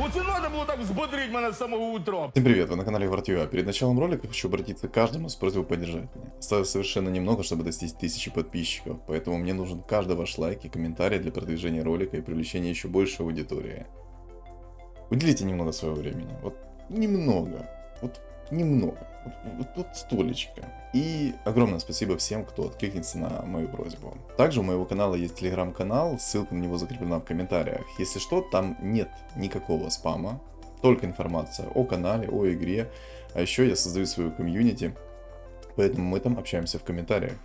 Оце надо було так взбодрить мене з самого утра. Всем привет, вы на канале Вартьюа. Перед началом ролика хочу обратиться к каждому с просьбой поддержать меня. Осталось совершенно немного, чтобы достичь 1000 подписчиков, поэтому мне нужен каждый ваш лайк и комментарий для продвижения ролика и привлечения еще большей аудитории. Уделите немного своего времени, вот немного, вот столечко. И огромное спасибо всем, кто откликнется на мою просьбу. Также у моего канала есть телеграм-канал, ссылка на него закреплена в комментариях. Если что, там нет никакого спама. Только информация о канале, о игре. А еще я создаю свою комьюнити, поэтому мы там общаемся в комментариях.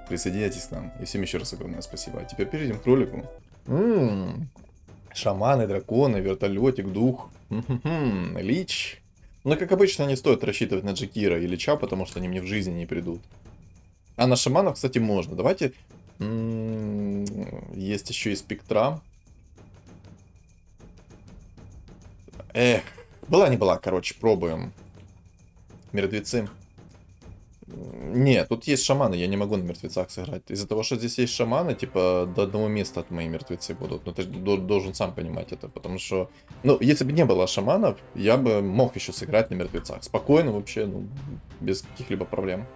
Присоединяйтесь к нам. И всем еще раз огромное спасибо. А теперь перейдем к ролику. Шаманы, драконы, вертолетик, дух. Лич. Но как обычно не стоит рассчитывать на Джекира и Лича, потому что они мне в жизни не придут. А на шаманов, кстати, можно. Давайте... Есть еще и спектра. Была не была, короче, пробуем. Мертвецы. Не, тут есть шаманы, я не могу на мертвецах сыграть. Из-за того, что здесь есть шаманы, типа, до одного места от мои мертвецы будут. Но ты должен сам понимать это, потому что... Ну, если бы не было шаманов, я бы мог еще сыграть на мертвецах. Спокойно вообще, ну, без каких-либо проблем.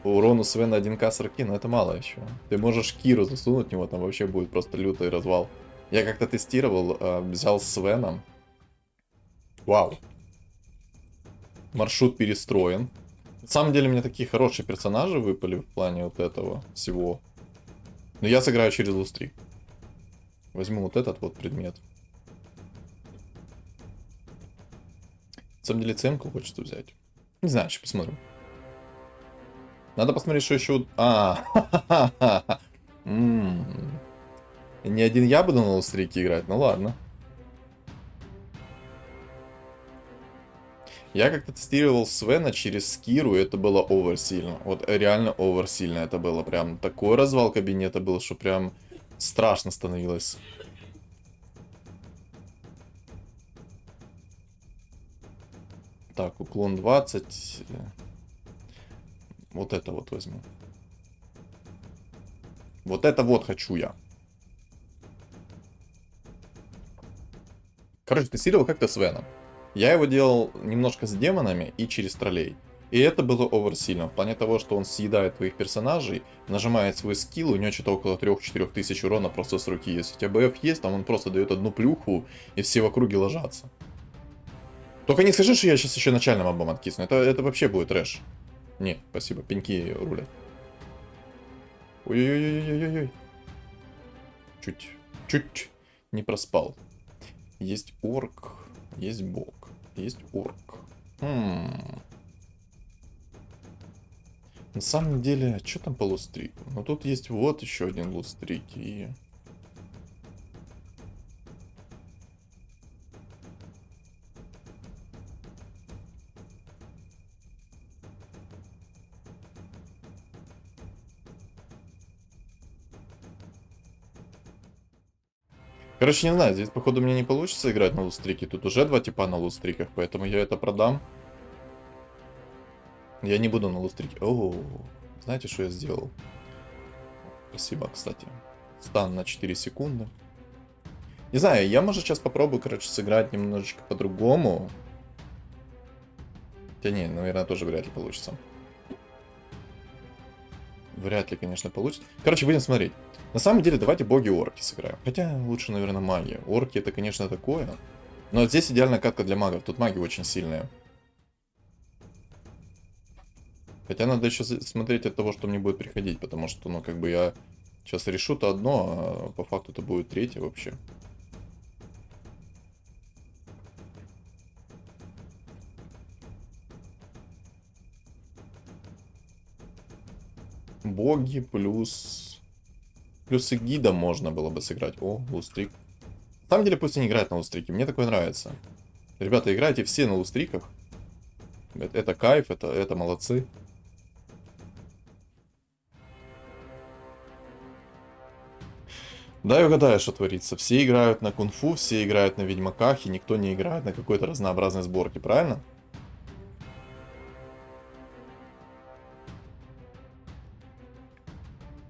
Урон у Свена 1к 40, но это мало еще. Ты можешь Киру засунуть в него, там вообще будет просто лютый развал. Я как-то тестировал, взял Свена. Вау. Маршрут перестроен. На самом деле, мне такие хорошие персонажи выпали в плане вот этого всего. Но я сыграю через лустрик. Возьму вот этот вот предмет. На самом деле, цемку хочется взять. Не знаю, сейчас посмотрим. Надо посмотреть, что еще... Не один я буду на лустрике играть, ну ладно. Я как-то тестировал Свена через Скиру, и это было оверсильно. Вот реально оверсильно это было. Прям такой развал кабинета был, что прям страшно становилось. Так, уклон 20. Вот это вот возьму. Вот это вот хочу я. Короче, тестировал как-то Свена. Я его делал немножко с демонами и через троллей. И это было оверсильно. В плане того, что он съедает твоих персонажей, нажимает свой скилл, у него что-то около 3-4 тысяч урона просто с руки. Если у тебя БФ есть, там он просто дает одну плюху, и все в округе ложатся. Только не скажи, что я сейчас еще начальным мобом откисну. Это вообще будет трэш. Не, спасибо, пеньки рулят. Ой-ой-ой-ой-ой-ой. Чуть не проспал. Есть орк, есть бог. Есть орк. На самом деле, что там по лустрику? Ну тут есть вот еще один лустрик и... Короче, не знаю, здесь походу мне не получится играть на лустрике. Тут уже два типа на лустриках, поэтому я это продам. Я не буду на лустрике. О, знаете, что я сделал? Спасибо, кстати. Стан на 4 секунды. Не знаю, я, может, сейчас попробую, короче, сыграть немножечко по-другому. Хотя не, наверное, тоже вряд ли получится. Вряд ли, конечно, получится. Короче, будем смотреть. На самом деле, давайте боги-орки сыграем. Хотя, лучше, наверное, маги. Орки это, конечно, такое. Но здесь идеальная катка для магов. Тут маги очень сильные. Хотя надо еще смотреть от того, что мне будет приходить. Потому что, ну, как бы я сейчас решу-то одно, а по факту это будет третье вообще. Боги плюс... Плюс и гида можно было бы сыграть. О, лустрик. На самом деле, пусть они играют на лустрике. Мне такое нравится. Ребята, играйте все на лустриках. Это кайф, это молодцы. Дай угадаю, что творится. Все играют на кунг-фу, все играют на ведьмаках, и никто не играет на какой-то разнообразной сборке, правильно?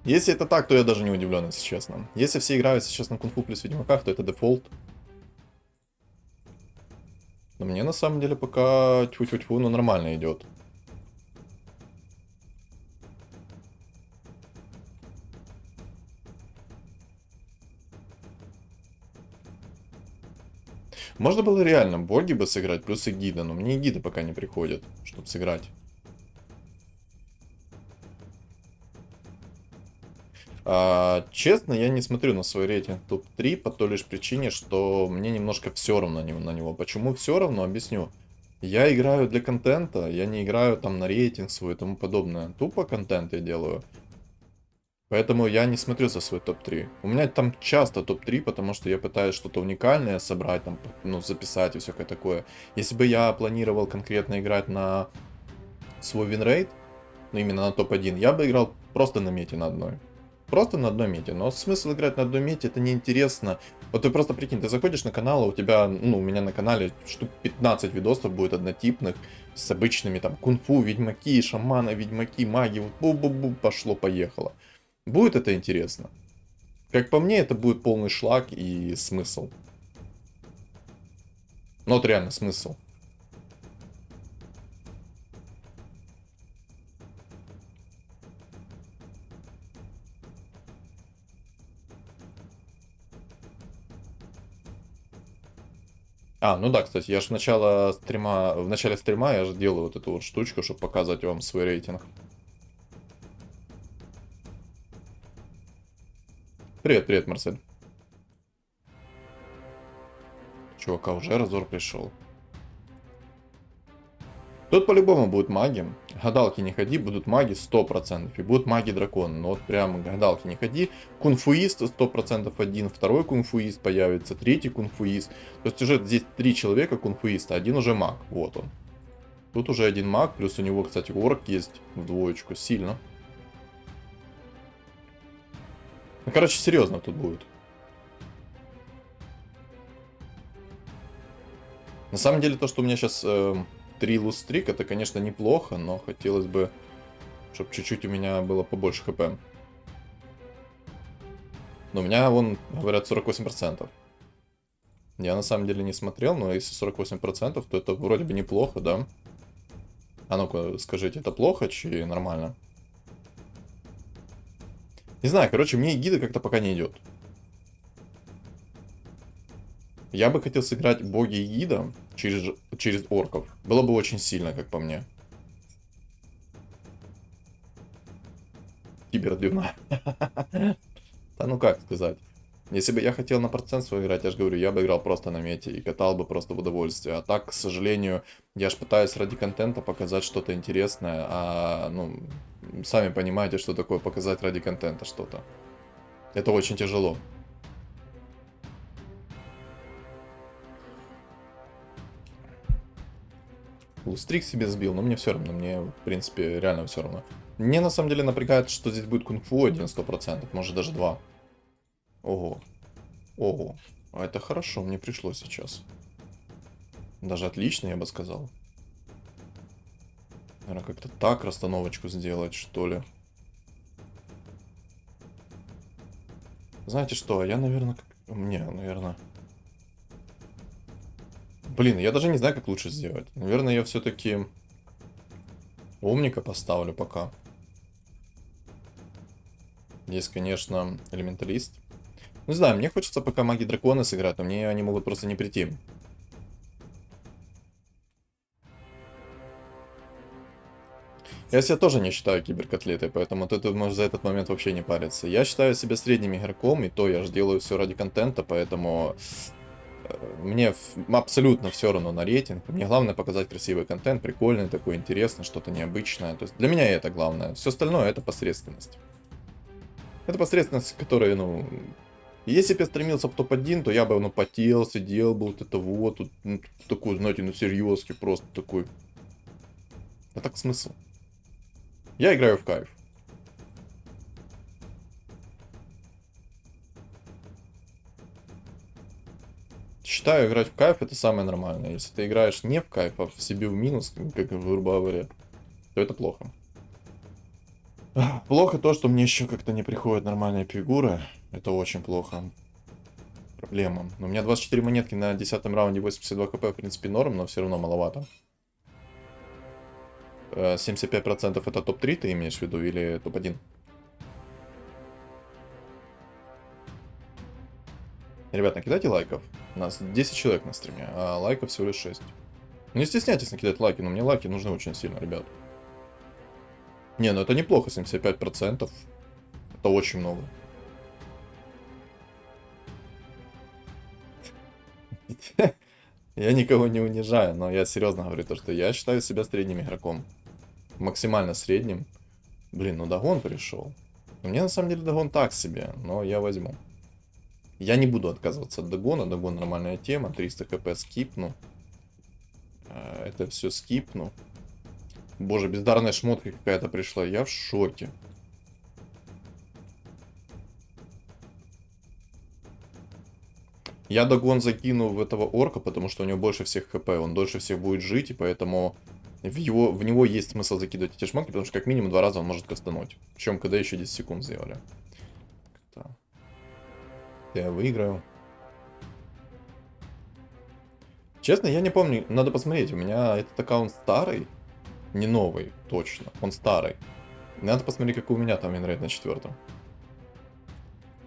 Если это так, то я даже не удивлен, если честно. Если все играют сейчас на кунг-фу плюс ведьмаках, то это дефолт. Но мне на самом деле пока тьфу-тьфу-тьфу, ну нормально идет. Можно было реально боги бы сыграть, плюс и гида, но мне и гида пока не приходит, чтобы сыграть. Честно, я не смотрю на свой рейтинг топ-3 по той лишь причине, что мне немножко все равно на него. Почему все равно? Объясню. Я играю для контента, я не играю там на рейтинг свой и тому подобное. Тупо контент я делаю. Поэтому я не смотрю за свой топ-3. У меня там часто топ-3, потому что я пытаюсь что-то уникальное собрать, там, ну, записать и всякое такое. Если бы я планировал конкретно играть на свой винрейт, ну, именно на топ-1, я бы играл просто на мете на одной. Просто на одной мете. Но смысл играть на одной мете, это неинтересно. Вот ты просто прикинь, ты заходишь на канал, а у тебя, ну, у меня на канале штук 15 видосов будет однотипных, с обычными там кунг-фу, ведьмаки, шаманы, ведьмаки, маги, вот бу-бу-бу, пошло-поехало. Будет это интересно? Как по мне, это будет полный шлак и смысл. Ну вот реально смысл. Ну да, кстати, я же в начале стрима я же делаю вот эту вот штучку, чтобы показывать вам свой рейтинг. Привет, привет, Марсель. Чувака, уже разор пришел. Тут по-любому будут маги. Гадалки не ходи, будут маги 100%. И будут маги-драконы. Но вот прям гадалки не ходи. Кунфуист 100% один. Второй кунфуист появится. Третий кунфуист. То есть уже здесь 3 человека кунфуиста. Один уже маг. Вот он. Тут уже один маг. Плюс у него, кстати, орк есть в двоечку. Сильно. Ну, короче, серьезно тут будет. На самом деле, то, что у меня сейчас 3 лустрик, это, конечно, неплохо, но хотелось бы, чтобы чуть-чуть у меня было побольше хп. Но у меня, вон, говорят, 48%. Я на самом деле не смотрел, но если 48%, то это вроде бы неплохо, да? А ну-ка, скажите, это плохо, чи нормально? Не знаю, короче, мне гида как-то пока не идет. Я бы хотел сыграть боги и гида через орков. Было бы очень сильно, как по мне. Кибердюна. Да ну как сказать. Если бы я хотел на процент свой играть, я же говорю, я бы играл просто на мете и катал бы просто в удовольствие. А так, к сожалению, я же пытаюсь ради контента показать что-то интересное, ну, сами понимаете, что такое показать ради контента что-то. Это очень тяжело. Лустрик себе сбил, но мне все равно, мне, в принципе, реально все равно. Мне на самом деле напрягает, что здесь будет кунг-фу 100%, может даже 2. Ого. Ого. А это хорошо, мне пришло сейчас. Даже отлично, я бы сказал. Наверное, как-то так расстановочку сделать, что ли. Знаете что, я, наверное, наверное... Блин, я даже не знаю, как лучше сделать. Наверное, я все-таки умника поставлю пока. Есть, конечно, элементалист. Не знаю, мне хочется пока маги-драконы сыграть, но мне они могут просто не прийти. Я себя тоже не считаю киберкотлетой, поэтому ты можешь за этот момент вообще не париться. Я считаю себя средним игроком, и то я же делаю все ради контента, поэтому мне абсолютно все равно на рейтинг. Мне главное показать красивый контент, прикольный такой, интересный, что-то необычное. То есть для меня это главное. Все остальное это посредственность. Это посредственность, которая, ну... Если бы я стремился в топ-1, то я бы, ну, потел, сидел бы, вот это вот, тут, ну, такой, знаете, ну, серьезки, просто такой. А так смысл? Я играю в кайф. Считаю, играть в кайф это самое нормальное. Если ты играешь не в кайф, а в себе в минус, как грубо говоря, то это плохо. Плохо то, что мне еще как-то не приходят нормальные фигуры. Это очень плохо. Проблема. Но у меня 24 монетки на 10 раунде, 82 кп, в принципе, норм, но все равно маловато. 75% это топ-3 ты имеешь в виду или топ-1? Ребят, накидайте лайков. У нас 10 человек на стриме, а лайков всего лишь 6. Не стесняйтесь накидать лайки, но мне лайки нужны очень сильно, ребят. Не, ну это неплохо, 75%. Это очень много. Я никого не унижаю, но я серьезно говорю, то, что я считаю себя средним игроком. Максимально средним. Блин, ну Дагон пришел. Мне на самом деле Дагон так себе, но я возьму. Я не буду отказываться от Дагона. Дагон нормальная тема. 300 хп скипну. Это все скипну. Боже, бездарная шмотка какая-то пришла. Я в шоке. Я Дагон закину в этого орка, потому что у него больше всех хп. Он дольше всех будет жить, и поэтому в него есть смысл закидывать эти шмотки, потому что как минимум 2 раза он может кастануть. Причем когда еще 10 секунд сделали. Я выиграю. Честно, я не помню. Надо посмотреть. У меня этот аккаунт старый. Не новый, точно. Он старый. Надо посмотреть, какой у меня там винрейт на 4-м.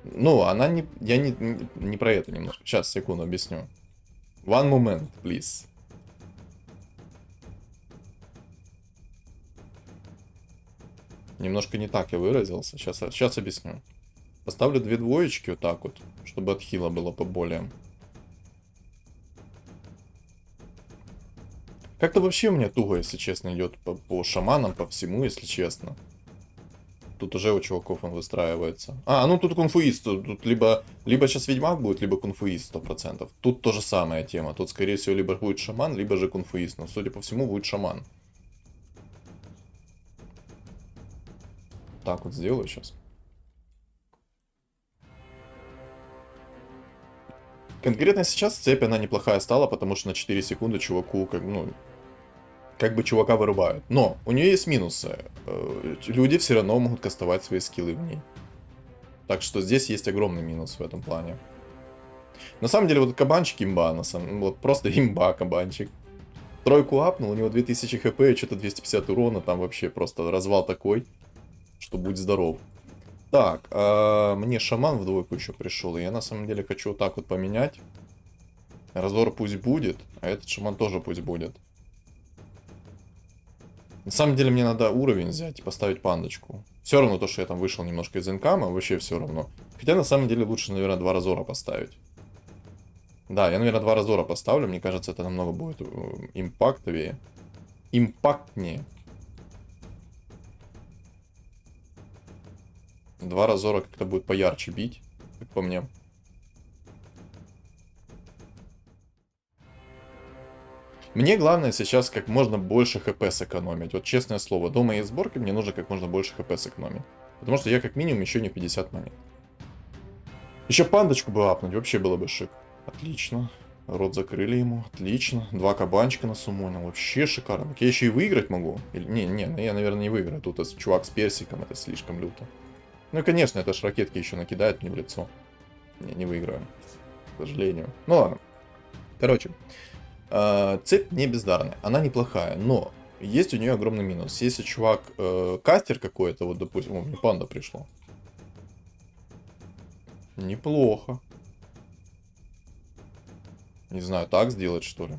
Ну, она не... Я не про это немножко. Сейчас, секунду, объясню. One moment, please. Немножко не так я выразился. Сейчас объясню. Поставлю 2 двоечки вот так вот, чтобы от хила было поболее. Как-то вообще у меня туго, если честно, идет по шаманам, по всему, если честно. Тут уже у чуваков он выстраивается. Ну тут кунфуист. Тут либо сейчас ведьмак будет, либо кунфуист 100%. Тут тоже самая тема. Тут, скорее всего, либо будет шаман, либо же кунфуист. Но, судя по всему, будет шаман. Так вот сделаю сейчас. Конкретно сейчас цепь, она неплохая стала, потому что на 4 секунды чуваку, как бы чувака вырубают. Но у нее есть минусы. Люди все равно могут кастовать свои скиллы в ней. Так что здесь есть огромный минус в этом плане. На самом деле, вот кабанчик имба, вот просто имба кабанчик. Тройку апнул, у него 2000 хп и что-то 250 урона, там вообще просто развал такой, что будь здоров. Так, мне шаман в двойку еще пришел, и я на самом деле хочу вот так вот поменять. Разор пусть будет, а этот шаман тоже пусть будет. На самом деле мне надо уровень взять и поставить пандочку. Все равно то, что я там вышел немножко из инкама, вообще все равно. Хотя на самом деле лучше, наверное, 2 разора поставить. Да, я, наверное, 2 разора поставлю. Мне кажется, это намного будет импактовее. Импактнее. 2 разора как-то будет поярче бить, как по мне. Мне главное сейчас как можно больше хп сэкономить. Вот честное слово, до моей сборки мне нужно как можно больше хп сэкономить. Потому что я как минимум еще не 50 монет. Еще пандочку бы апнуть, вообще было бы шик. Отлично. Рот закрыли ему, отлично. 2 кабанчика насумонил, вообще шикарно. Так я еще и выиграть могу? Не, я, наверное, не выиграю. Тут чувак с персиком, это слишком люто. Ну и, конечно, это ж ракетки еще накидает мне в лицо. Не выиграю, к сожалению. Ну ладно. Короче. Цепь не бездарная, она неплохая, но есть у нее огромный минус. Если чувак кастер какой-то, вот допустим, мне панда пришло. Неплохо. Не знаю, так сделать что ли?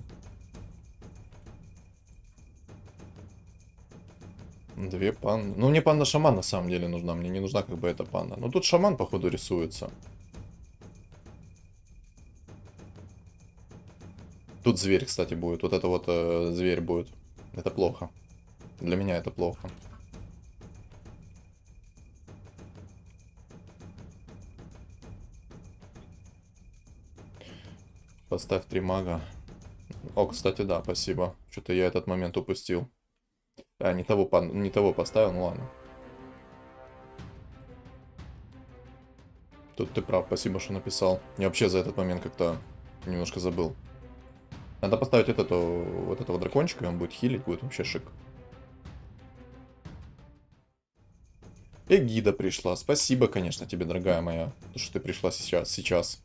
2 панды. Ну мне панда-шаман на самом деле нужна, мне не нужна как бы эта панда. Но тут шаман походу рисуется. Тут зверь, кстати, будет. Вот это вот зверь будет. Это плохо. Для меня это плохо. Поставь 3 мага. О, кстати, да, спасибо. Что-то я этот момент упустил. Не того поставил, ну ладно. Тут ты прав, спасибо, что написал. Я вообще за этот момент как-то немножко забыл. Надо поставить вот этого дракончика, и он будет хилить, будет вообще шик. Эгида пришла. Спасибо, конечно, тебе, дорогая моя, то, что ты пришла сейчас.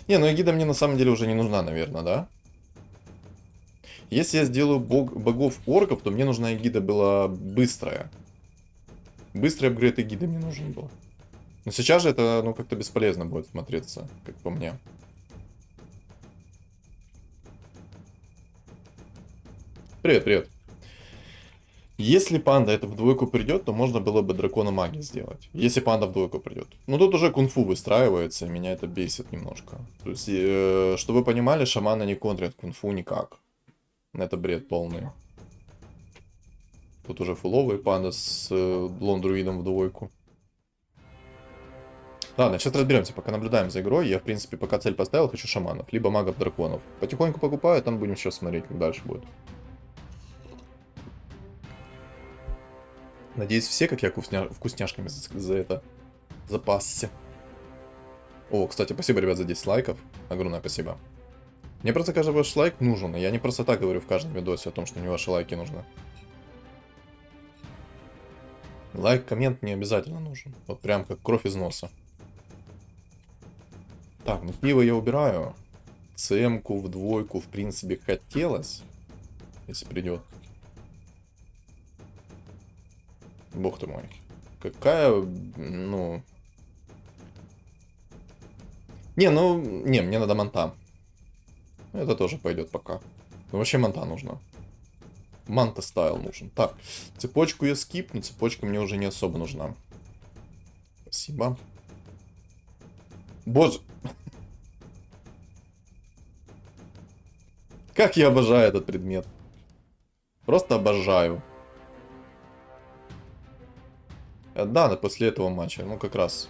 Не, ну Эгида мне на самом деле уже не нужна, наверное, да? Если я сделаю богов-орков, то мне нужна Эгида была быстрая. Быстрый апгрейд Эгиды мне нужен был. Но сейчас же это, ну, как-то бесполезно будет смотреться, как по мне. Привет, привет. Если панда это в двойку придет, то можно было бы дракона маги сделать. Если панда в двойку придет. Ну тут уже кунг-фу выстраивается, и меня это бесит немножко. То есть, чтобы вы понимали, шаманы не контрят кунг-фу никак. Это бред полный. Тут уже фуловый панда с лондруидом в двойку. Ладно, сейчас разберемся, пока наблюдаем за игрой. Я, в принципе, пока цель поставил, хочу шаманов, либо магов-драконов. Потихоньку покупаю, там будем сейчас смотреть, как дальше будет. Надеюсь, все, как я, вкусняшками за это запасся. О, кстати, спасибо, ребят, за 10 лайков. Огромное спасибо. Мне просто каждый ваш лайк нужен, и я не просто так говорю в каждом видосе о том, что мне ваши лайки нужны. Лайк, коммент не обязательно нужен. Вот прям как кровь из носа. Так, ну пиво я убираю. ЦМ-ку в двойку, в принципе, хотелось. Если придет. Бог ты мой. Какая, ну... Не, мне надо манта. Это тоже пойдет пока. Ну, вообще манта нужна. Манта стайл нужен. Так, цепочку я скипну, цепочка мне уже не особо нужна. Спасибо. Боже. Как я обожаю этот предмет. Просто обожаю. Да, после этого матча. Ну, как раз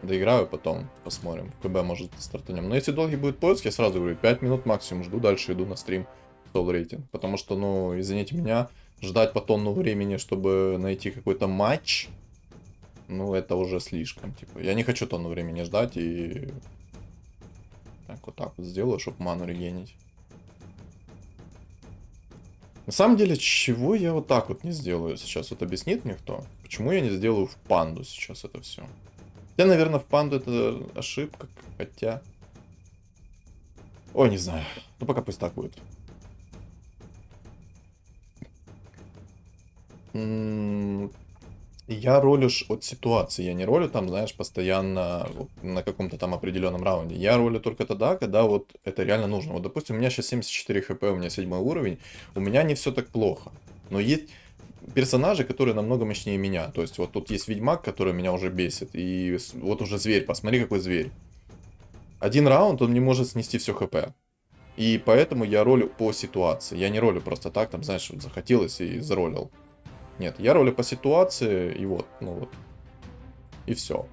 доиграю, потом посмотрим. КБ может стартанем. Но если долгий будет поиск, я сразу говорю, 5 минут максимум жду, дальше иду на стрим сол рейтинг. Потому что, ну, извините меня, ждать по тонну времени, чтобы найти какой-то матч, ну, это уже слишком. Типа, я не хочу тонну времени ждать и... Так, вот так вот сделаю, чтобы ману регенить. На самом деле, чего я вот так вот не сделаю сейчас? Вот объяснит мне кто? Почему я не сделаю в панду сейчас это все? Хотя, наверное, в панду это ошибка, хотя... Ой, не знаю. Ну, пока пусть так будет. Я ролю от ситуации, я не ролю там, знаешь, постоянно вот, на каком-то там определенном раунде. Я ролю только тогда, когда вот это реально нужно. Вот, допустим, у меня сейчас 74 хп, у меня 7 уровень, у меня не все так плохо. Но есть персонажи, которые намного мощнее меня. То есть вот тут есть ведьмак, который меня уже бесит. И вот уже зверь, посмотри, какой зверь. Один раунд, он не может снести все хп. И поэтому я ролю по ситуации. Я не ролю просто так, там, знаешь, вот захотелось и заролил. Нет, я ролю по ситуации, и вот, ну вот. И все.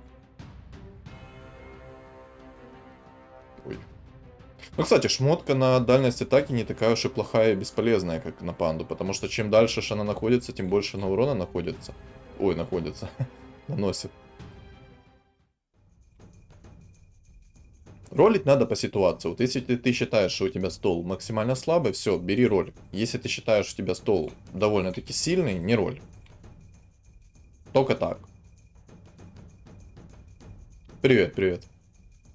Ой. Ну, кстати, шмотка на дальность атаки не такая уж и плохая и бесполезная, как на панду. Потому что чем дальше она находится, тем больше на урона находится. Ой, находится. Наносит. Ролить надо по ситуации. Вот если ты считаешь, что у тебя стол максимально слабый, все, бери роль. Если ты считаешь, что у тебя стол довольно-таки сильный, не роль. Только так. Привет, привет.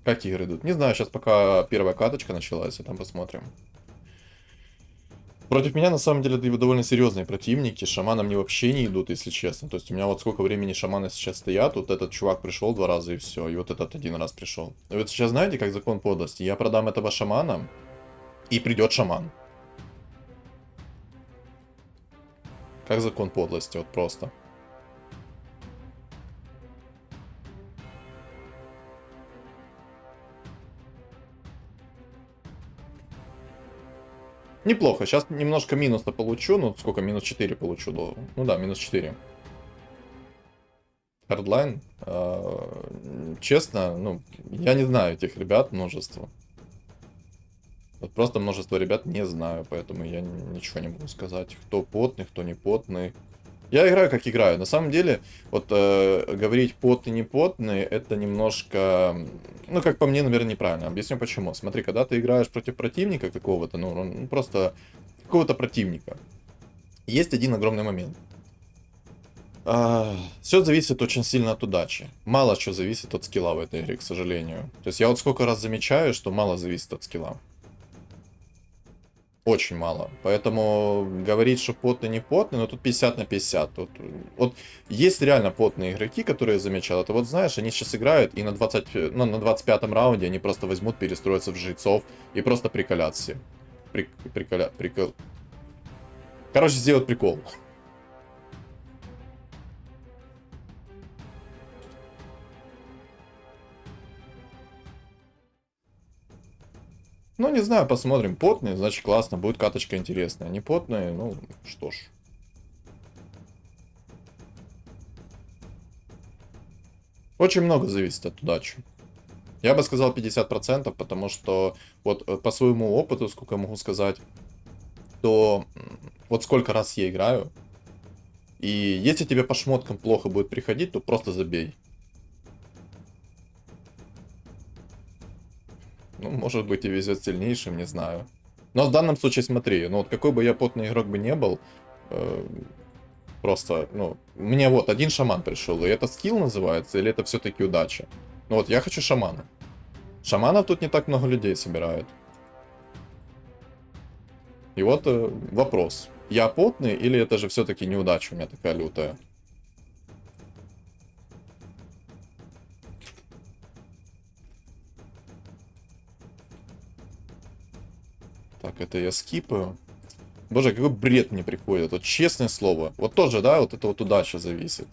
Как игры идут? Не знаю, сейчас пока первая каточка началась, и там посмотрим. Против меня, на самом деле, довольно серьезные противники. Шаманы мне вообще не идут, если честно. То есть у меня вот сколько времени шаманы сейчас стоят. Вот этот чувак пришел 2 раза и все. И вот этот 1 раз пришел. И вот сейчас знаете, как закон подлости? Я продам этого шамана, и придет шаман. Как закон подлости, вот просто. Неплохо. Сейчас немножко минуса получу. Ну, сколько? Минус 4 получу. Ну да, минус 4. Хардлайн. Честно, ну, я не знаю этих ребят множество. Вот просто множество ребят не знаю, поэтому я ничего не могу сказать. Кто потный, кто не потный. Я играю, как играю. На самом деле, вот говорить потный, не потный, это немножко, ну, как по мне, наверное, неправильно. Объясню почему. Смотри, когда ты играешь против противника какого-то, ну, просто какого-то противника. Есть один огромный момент. Все зависит очень сильно от удачи. Мало что зависит от скилла в этой игре, к сожалению. То есть я вот сколько раз замечаю, что мало зависит от скилла. Очень мало. Поэтому говорить, что потный не потный, но тут 50 на 50. Тут, вот есть реально потные игроки, которые я замечал. Это вот знаешь, они сейчас играют, и на 20, ну, на 25-м раунде они просто возьмут, перестроятся в жрецов и просто приколят все. Прикол. Короче, сделают прикол. Ну, не знаю, посмотрим. Потные, значит, классно, будет каточка интересная. Не потные, ну, что ж. Очень много зависит от удачи. Я бы сказал 50%, потому что вот по своему опыту, сколько я могу сказать, то вот сколько раз я играю, и если тебе по шмоткам плохо будет приходить, то просто забей. Ну, может быть, и везет сильнейшим, не знаю. Но в данном случае смотри, ну вот какой бы я потный игрок бы не был, просто, ну, мне вот один шаман пришел, и это скилл называется, или это все-таки удача? Ну вот, я хочу шамана. Шаманов тут не так много людей собирают. И вот вопрос. Я потный, или это же все-таки неудача у меня такая лютая? Так, это я скипаю. Боже, какой бред мне приходит. Вот честное слово. Вот тоже, да, вот это вот удача зависит.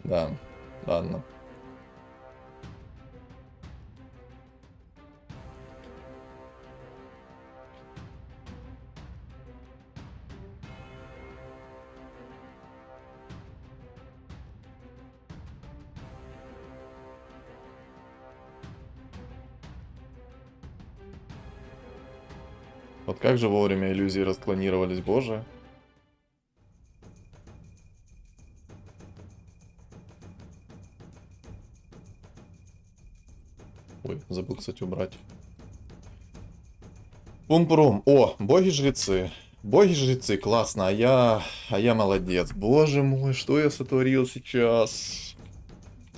Да, ладно. Вот как же вовремя иллюзии расклонировались, боже. Ой, забыл, кстати, убрать. Пум-пурум. О, боги-жрецы. Боги-жрецы, классно, а я молодец. Боже мой, что я сотворил сейчас?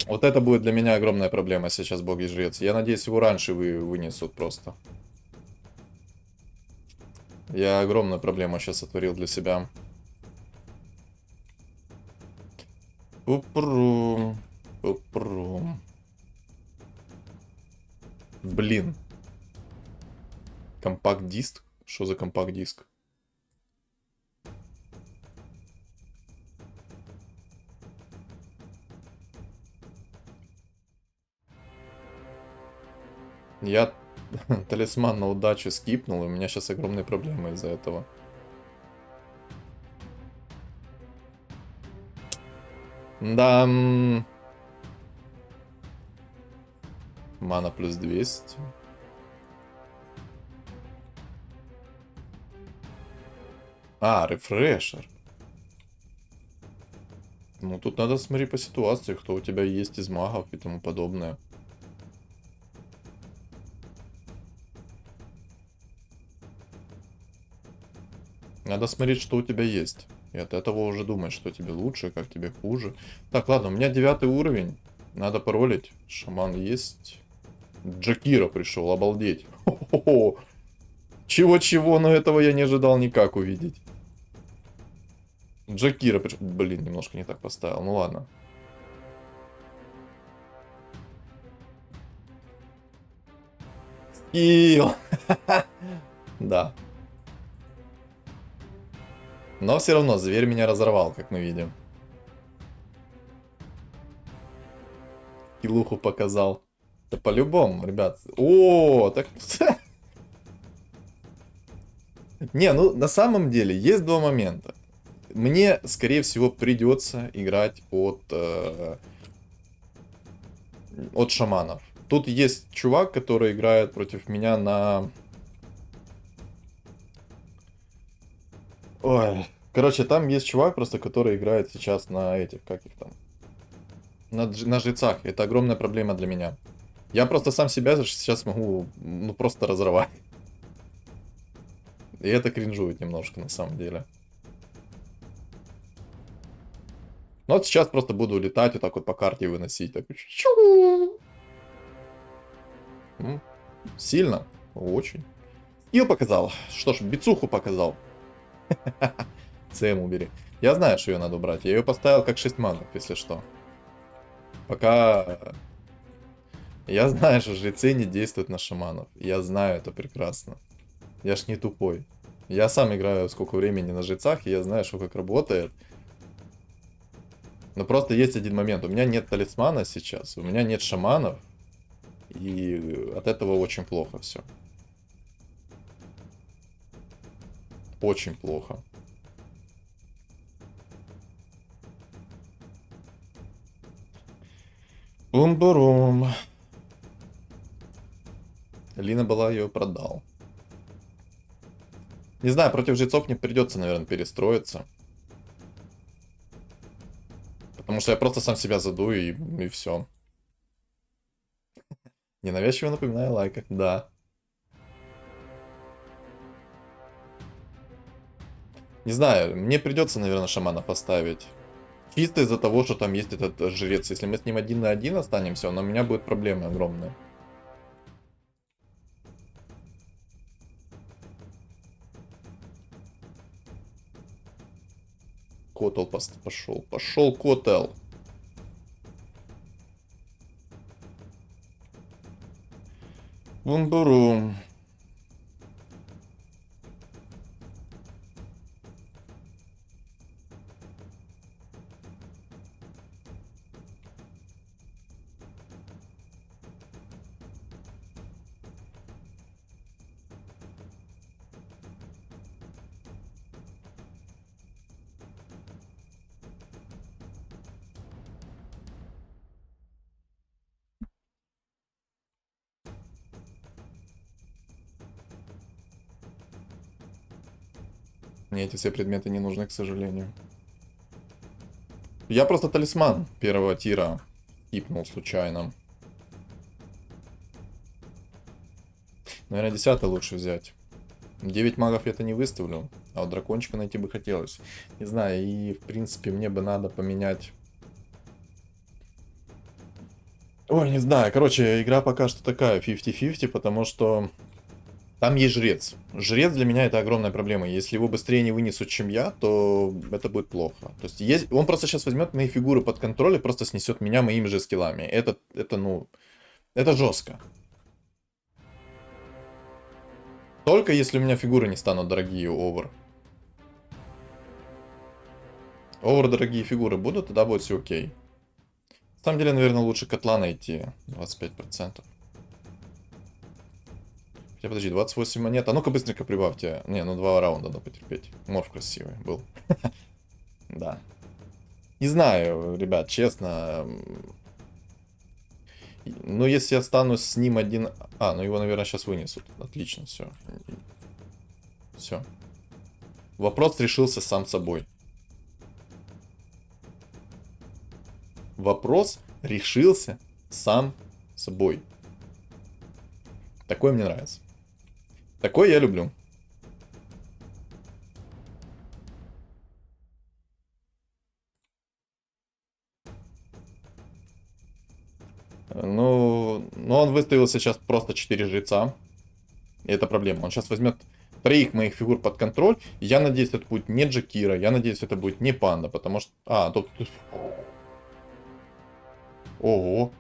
Вот это будет для меня огромная проблема сейчас, боги-жрец. Я надеюсь, его раньше вынесут просто. Я огромную проблему сейчас сотворил для себя. Пупрум. Пупрум. Блин. Компакт-диск? Что за компакт-диск? Я талисман на удачу скипнул, и у меня сейчас огромные проблемы из-за этого. Да. Мана плюс 200. А, рефрешер. Ну, тут надо смотреть по ситуации, кто у тебя есть из магов и тому подобное. Надо смотреть, что у тебя есть. И от этого уже думать, что тебе лучше, как тебе хуже. Так, ладно, у меня 9 уровень. Надо паролить. Шаман есть. Джакира пришел, обалдеть. Хо-хо-хо. Чего-чего, но этого я не ожидал никак увидеть. Джакира пришел. Блин, немножко не так поставил. Ну ладно. Скилл. Да. Но все равно зверь меня разорвал, как мы видим. Килуху показал. Да по-любому, ребят. О, так... Не, ну на самом деле есть два момента. Мне, скорее всего, придется играть от шаманов. Тут есть чувак, который играет против меня на... Ой. Короче, там есть чувак просто, который играет сейчас на этих, как их там? На жрецах. Это огромная проблема для меня. Я просто сам себя сейчас могу, ну, просто разорвать. И это кринжует немножко, на самом деле. Ну вот сейчас просто буду летать вот так вот по карте и выносить. Так. Сильно? Очень. Скилл показал. Что ж, бицуху показал. ЦМ убери. Я знаю, что ее надо убрать. Я ее поставил как 6 манов, если что. Пока... Я знаю, что жрецы не действуют на шаманов. Я знаю это прекрасно. Я ж не тупой. Я сам играю сколько времени на жрецах, и я знаю, что как работает. Но просто есть один момент. У меня нет талисмана сейчас, у меня нет шаманов. И от этого очень плохо все. Очень плохо. Бум-бурум. Лина была, ее продал. Не знаю, против жрецов мне придется, наверное, перестроиться. Потому что я просто сам себя задую и все. Ненавязчиво напоминаю о лайках, да. Не знаю, мне придется, наверное, шамана поставить. Чисто из-за того, что там есть этот жрец. Если мы с ним 1 на 1 останемся, у меня будет проблемы огромные. Котел пошел. Пошел Котел. Бум-бурум. Мне эти все предметы не нужны, к сожалению. Я просто талисман первого тира кипнул случайно. Наверное, 10 лучше взять. 9 магов я это не выставлю, а вот дракончика найти бы хотелось. Не знаю, и в принципе мне бы надо поменять... Ой, не знаю, короче, игра пока что такая 50-50, потому что там есть жрец. Жрец для меня это огромная проблема. Если его быстрее не вынесут, чем я, то это будет плохо. То есть, он просто сейчас возьмет мои фигуры под контроль и просто снесет меня моими же скиллами. Ну, это жестко. Только если у меня фигуры не станут дорогие, овер. Овер дорогие фигуры будут, тогда будет все окей. На самом деле, наверное, лучше котла найти. 25%. Хотя, подожди, 28 монет. А ну-ка быстренько прибавьте. Не, ну 2 раунда надо потерпеть. Морф красивый был. Да. Не знаю, ребят, честно. Ну, если я останусь с ним один... А, ну его, наверное, сейчас вынесут. Отлично, все. Все. Вопрос решился сам собой. Вопрос решился сам собой. Такое мне нравится. Такое я люблю. Ну, он выставил сейчас просто 4 жреца. И это проблема. Он сейчас возьмет 3 моих фигур под контроль. Я надеюсь, это будет не Джакира. Я надеюсь, это будет не Панда. Потому что... А, тут... Ого.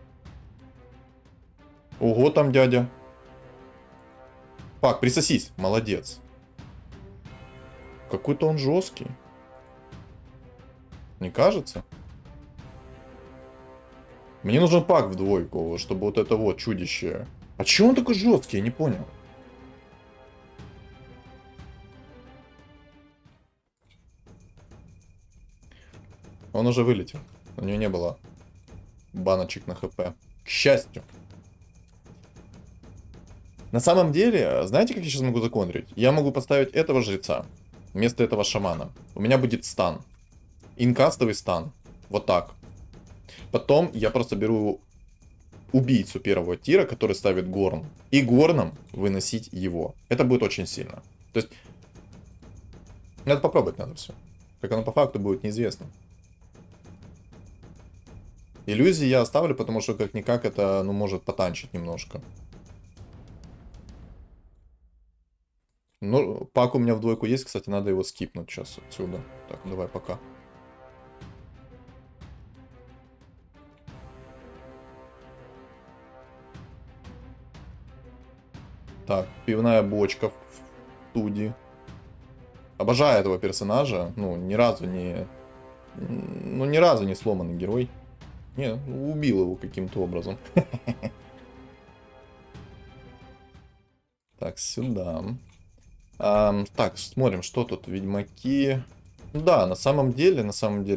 Ого, там дядя. Пак, присосись. Молодец. Какой-то он жесткий. Не кажется? Мне нужен пак в двойку, чтобы вот это вот чудище. А чего он такой жесткий? Я не понял. Он уже вылетел. У него не было баночек на хп. К счастью. На самом деле, знаете, как я сейчас могу законтрить? Я могу поставить этого жреца вместо этого шамана. У меня будет стан. Инкастовый стан. Вот так. Потом я просто беру убийцу первого тира, который ставит горн. И горном выносить его. Это будет очень сильно. То есть, надо попробовать надо все. Как оно по факту будет, неизвестно. Иллюзии я оставлю, потому что как-никак это, ну, может потанчить немножко. Ну, пак у меня в двойку есть, кстати, надо его скипнуть сейчас отсюда. Так, давай, пока. Так, пивная бочка в студии. Обожаю этого персонажа. Ну, ни разу не... Ну, ни разу не сломанный герой. Не, убил его каким-то образом. Так, сюда. Так, смотрим, что тут. Ведьмаки. Ну да, на самом деле,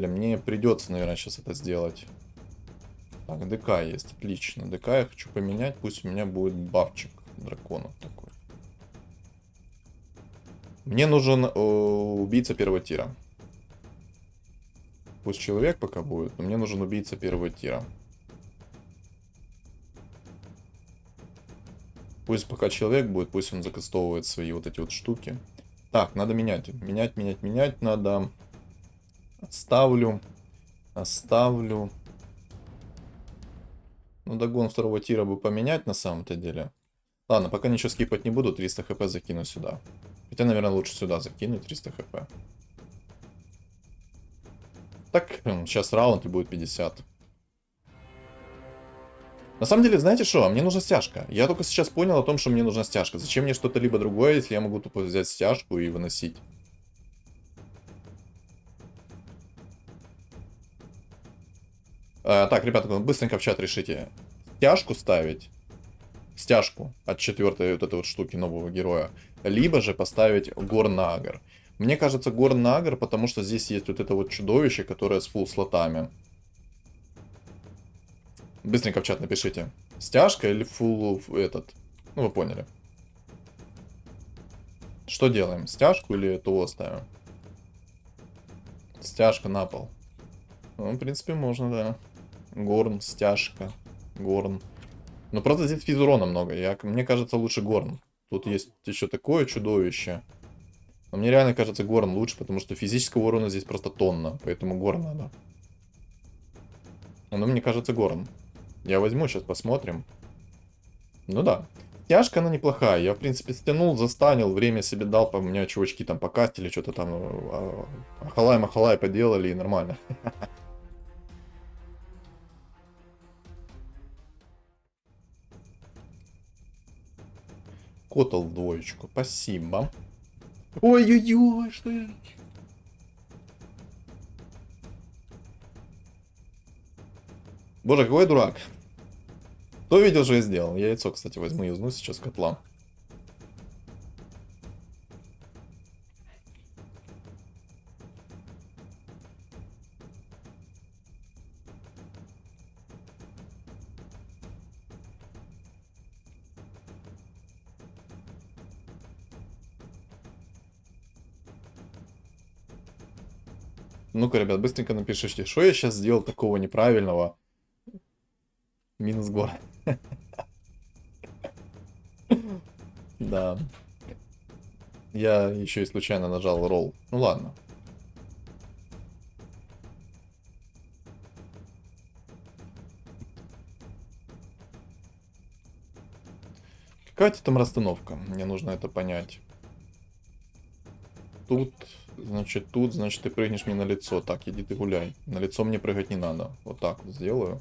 мне придется, наверное, сейчас это сделать. Так, ДК есть, отлично. ДК я хочу поменять, пусть у меня будет бафчик дракона такой. Мне нужен убийца первого тира. Пусть человек пока будет, но мне нужен убийца первого тира. Пусть пока человек будет, пусть он закастовывает свои вот эти вот штуки. Так, надо менять. Менять надо. Оставлю. Оставлю. Ну, догон второго тира бы поменять на самом-то деле. Ладно, пока ничего скипать не буду, 300 хп закину сюда. Хотя, наверное, лучше сюда закинуть 300 хп. Так, сейчас раунд и будет 50. На самом деле, знаете что? Мне нужна стяжка. Я только сейчас понял о том, что мне нужна стяжка. Зачем мне что-то либо другое, если я могу тупо взять стяжку и выносить? Так, ребята, быстренько в чат решите. Стяжку ставить. Стяжку от четвертой вот этой вот штуки нового героя. Либо же поставить Горнагар. Мне кажется, Горнагар, потому что здесь есть вот это вот чудовище, которое с фулл слотами. Быстренько в чат напишите. Стяжка или фулл этот? Ну, вы поняли. Что делаем? Стяжку или ТО ставим? Стяжка на пол. Ну, в принципе, можно, да. Горн, стяжка, горн. Но просто здесь физурона много. Мне кажется, лучше горн. Тут есть еще такое чудовище. Но мне реально кажется, горн лучше, потому что физического урона здесь просто тонна. Поэтому горн надо. Но мне кажется, горн. Я возьму, сейчас посмотрим. Ну да. Стяжка, она неплохая. Я, в принципе, стянул, застанил, время себе дал. У меня чувачки там покастили, что-то там ахалай-махалай поделали, и нормально. Котл в двоечку. Спасибо. Ой-ой-ой, что я... Боже, какой я дурак. Кто видел, что я сделал? Я яйцо, кстати, возьму и юзну сейчас котла. Ну-ка, ребят, быстренько напишите, что я сейчас сделал такого неправильного. Минус гор. Да. Я еще и случайно нажал ролл. Ну ладно. Какая-то там расстановка. Мне нужно это понять. Тут, значит, ты прыгнешь мне на лицо. Так, иди ты гуляй. На лицо мне прыгать не надо. Вот так вот сделаю.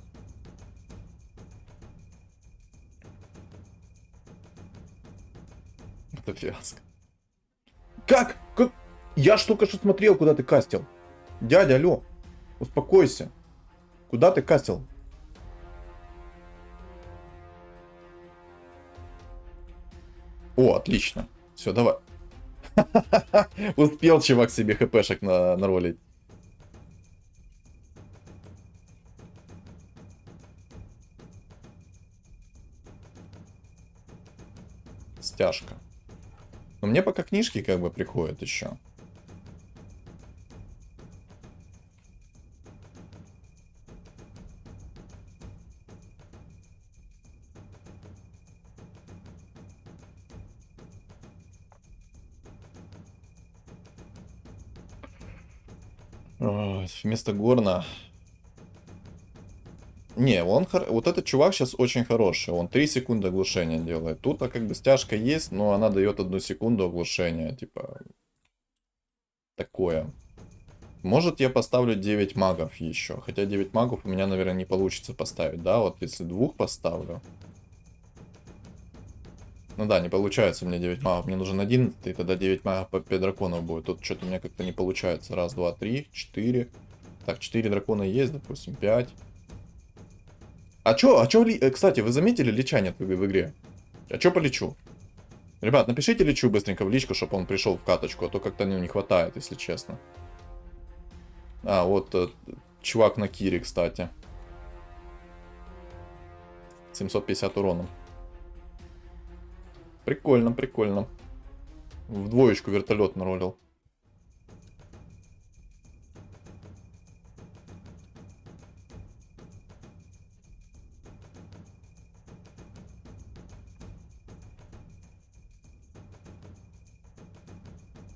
Это фиаско. Как? Как? Я ж только что смотрел, куда ты кастил. Дядя, алло. Успокойся. Куда ты кастил? О, отлично. Все, давай. Успел чувак себе хпшек наролить. стяжка. Но мне пока книжки как бы приходят еще. Ой, вместо Горна. Не, вот этот чувак сейчас очень хороший. Он 3 секунды оглушения делает. Тут как бы стяжка есть, но она дает 1 секунду оглушения. Типа, такое. Может, я поставлю 9 магов еще. Хотя 9 магов у меня, наверное, не получится поставить, да? Вот если 2 поставлю. Ну да, не получается у меня 9 магов. Мне нужен 11, и тогда 9 магов по 5 драконов будет. Тут что-то у меня как-то не получается. Раз, два, три, 4. Так, 4 дракона есть, допустим, 5. Кстати, вы заметили, лича нет в игре? А чё по личу? Ребят, напишите личу быстренько в личку, чтобы он пришел в каточку, а то как-то не хватает, если честно. А, вот чувак на Кире, кстати. 750 урона. Прикольно, прикольно. В двоечку вертолет наролил.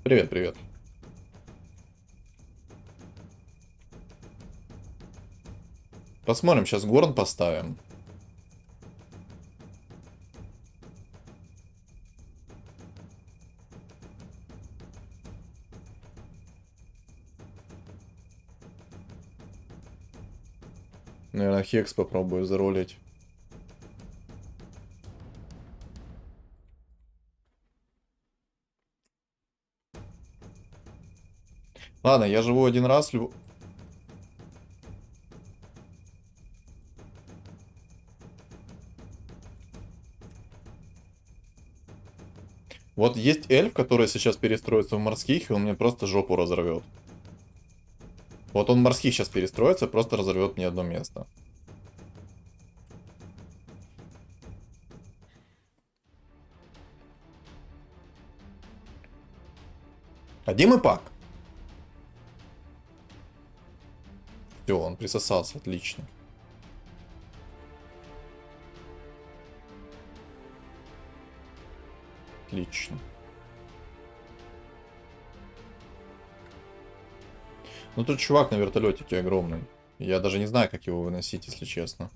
Привет, привет. Посмотрим, сейчас Горн поставим. Наверное, Хекс попробую заролить. Ладно, я живу один раз. Вот есть эльф, который сейчас перестроится в морских, и он мне просто жопу разорвет. Вот он в морских сейчас перестроится, просто разорвет мне одно место. Один и пак. Все, он присосался, отлично. Отлично. Ну тут чувак на вертолетике огромный. Я даже не знаю, как его выносить, если честно.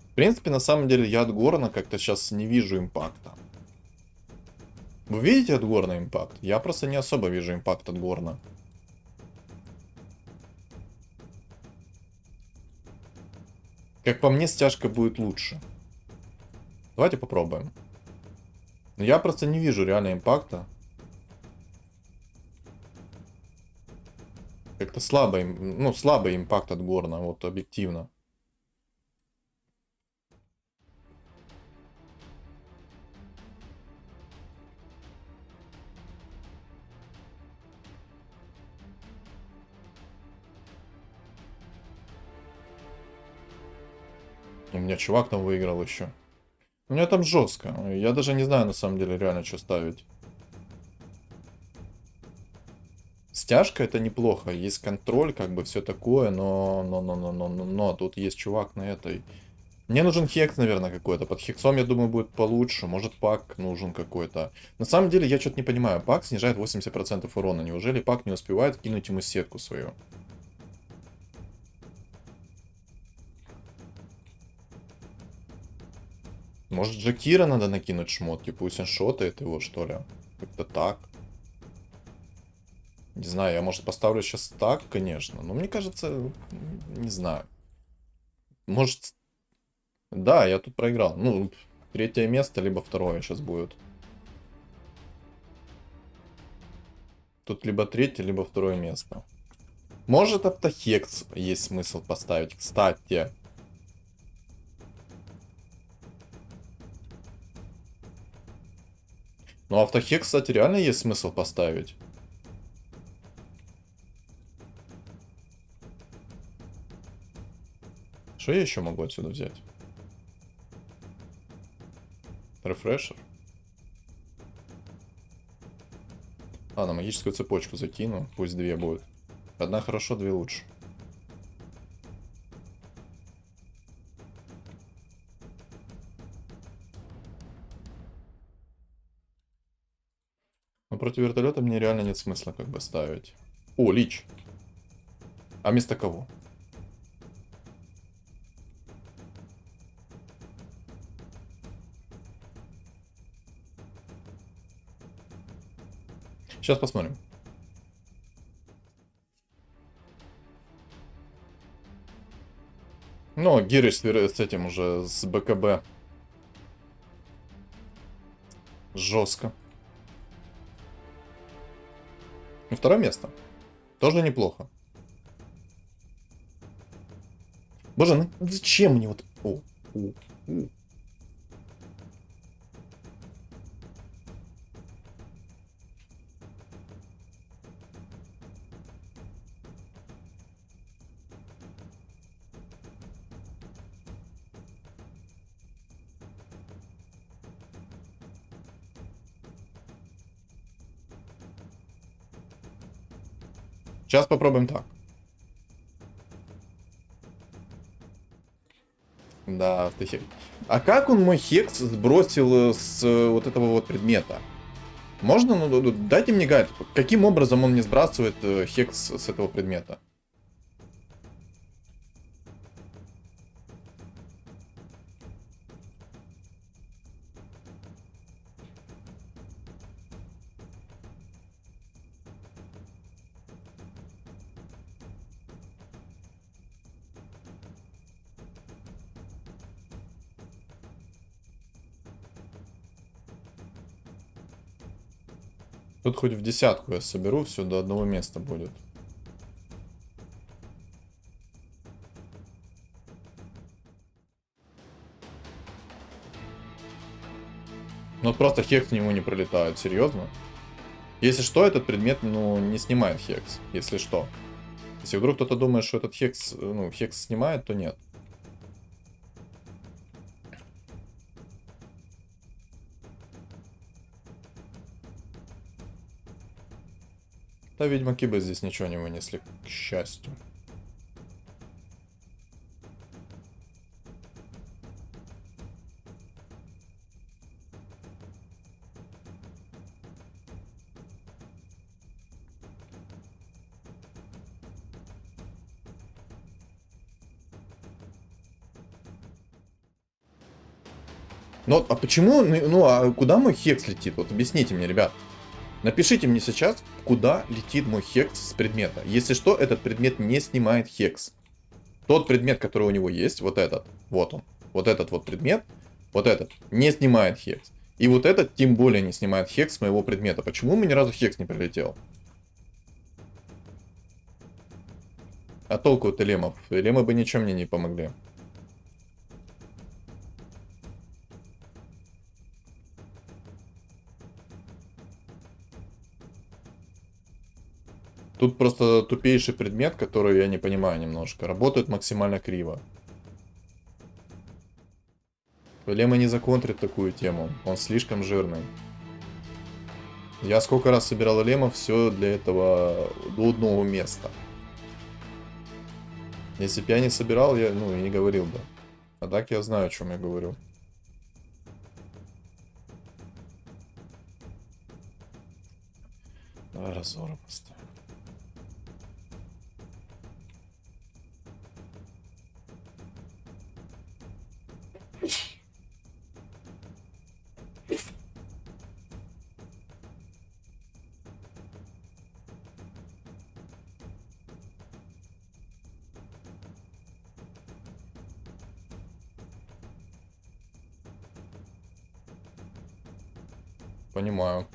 В принципе, на самом деле, я от Горна как-то сейчас не вижу импакта. Вы видите от Горна импакт? Я просто не особо вижу импакт от Горна. Как по мне, стяжка будет лучше. Давайте попробуем. Но я просто не вижу реально импакта. Как-то слабый, ну, слабый импакт от Горна, вот объективно. У меня чувак там выиграл еще. У меня там жестко. Я даже не знаю, на самом деле, реально, что ставить. Стяжка это неплохо. Есть контроль, как бы все такое, но тут есть чувак на этой. Мне нужен хекс, наверное, какой-то. Под хексом, я думаю, будет получше. Может, пак нужен какой-то. На самом деле, я что-то не понимаю. Пак снижает 80% урона. Неужели пак не успевает кинуть ему сетку свою? Может, Джакира надо накинуть шмотки? Пусть он шотает его, что ли? Как-то так. Не знаю, я, может, поставлю сейчас так, конечно. Но мне кажется, не знаю. Может... Да, я тут проиграл. Ну, третье место, либо второе сейчас будет. Тут либо третье, либо второе место. Может, автохекс есть смысл поставить, кстати. Ну, автохекс, кстати, реально есть смысл поставить. Что я еще могу отсюда взять? Рефрешер. А, на магическую цепочку закину. Пусть 2 будет. Одна хорошо, 2 лучше. Но против вертолета мне реально нет смысла как бы ставить. О, Лич. А вместо кого? Сейчас посмотрим. Ну, Гиры с этим уже, с БКБ. Жестко. И второе место. Тоже неплохо. Боже, ну зачем мне вот... О. Сейчас попробуем так. Да, ты хек. А как он мой хекс сбросил с вот этого вот предмета? Можно? Ну, дайте мне гайд. Каким образом он не сбрасывает хекс с этого предмета? Тут хоть в десятку я соберу, все до одного места будет. Ну просто хекс в него не пролетает, серьезно? Если что, этот предмет, ну, не снимает хекс, если что. Если вдруг кто-то думает, что этот хекс, ну, хекс снимает, то нет. Да, ведьмаки бы здесь ничего не вынесли, к счастью. Ну, а почему, ну, а куда мой хекс летит? Вот объясните мне, ребят. Напишите мне сейчас, куда летит мой хекс с предмета. Если что, этот предмет не снимает хекс. Тот предмет, который у него есть, вот этот, вот он. Вот этот вот предмет, вот этот, не снимает хекс. И вот этот тем более не снимает хекс с моего предмета. Почему ему ни разу хекс не прилетел? А толку от элемов? Элемы бы ничем мне не помогли. Тут просто тупейший предмет, который я не понимаю немножко. Работает максимально криво. Лема не законтрит такую тему. Он слишком жирный. Я сколько раз собирал лемов, все для этого до одного места. Если бы я не собирал, я, ну, и не говорил бы. А так я знаю, о чем я говорю. Давай разору поставим. Понимаю.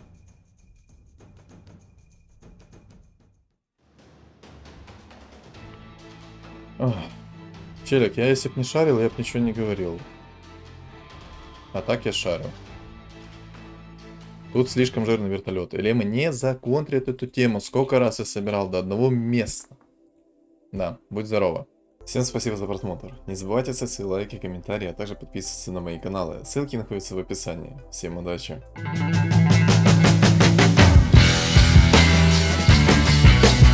Ах. Челик, я если б не шарил, я б ничего не говорил. А так я шарю. Тут слишком жирный вертолет. Элемы не законтрят эту тему. Сколько раз я собирал до одного места. Да, будь здорова. Всем спасибо за просмотр. Не забывайте ставить свои лайки, комментарии, а также подписываться на мои каналы. Ссылки находятся в описании. Всем удачи.